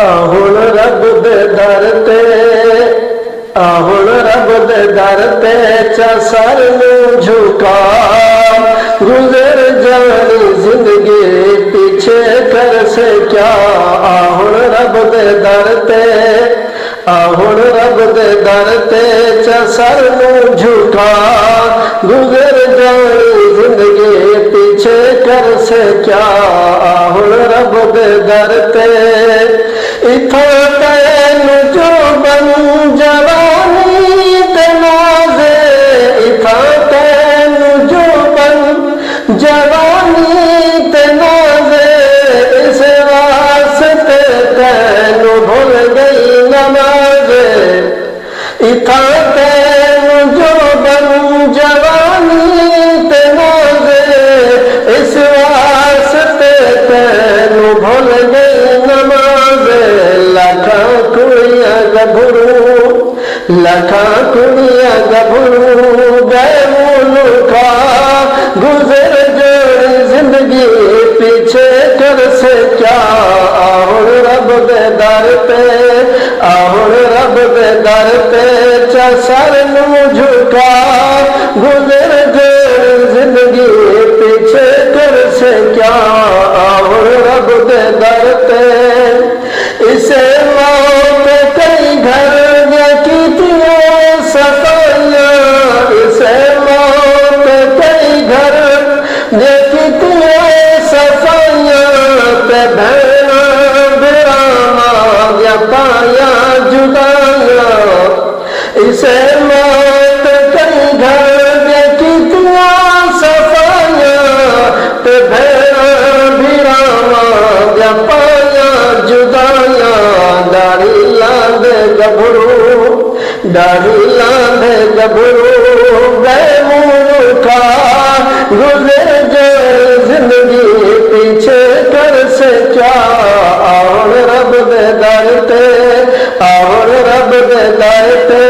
आहुण रब दे दर ते, आहुण रब दे दर ते चा सर नूं झुका। गुजर जानी जिंदगी पीछे कर से क्या। आहुण रब दे दर ते, आहुण रब दे दर ते चा सर नूं झुका। गुजर जानी जिंदगी पीछे कर से क्या। आहुण रब दे दर ते इथा तैन जो बन जवानी ते नाज़े। इथा तैन जो बन जवानी ते नाज़े। इस वास्ते तैन भूल गई नमाज़े। इथा तैन जो बन जवानी ते नाज़े। इस वास्ते तैन भूल गई नमाज़े। लखा कुड़िया गभरू, लखा कुड़िया गभरू गए मुल्का। गुजर जानी जिंदगी पीछे कर से क्या। आहुण रब दे दर पे, आहुण रब दे दर पे चा सर नूं झुका। गुजर जानी जिंदगी पीछे कर से क्या। आहुण रब दे दर पे इसे मौत कई घर कीतियां सफाइयां। इसे मौत कई घर कीतियां सफाइयां। ते भैना बिरामा या पाया जुदाइयां। इसे मौत कई घर कीतियां सफाइयां। ते भैना बिरामा या पाया जुदाइयां। दाढ़ी लांदे गभरू, दाढ़ी लांदे गभरू गए मुल्का। गुजर जाए जिंदगी पीछे कर से क्या। आहुण रब दे दर ते, आहुण रब दे दर ते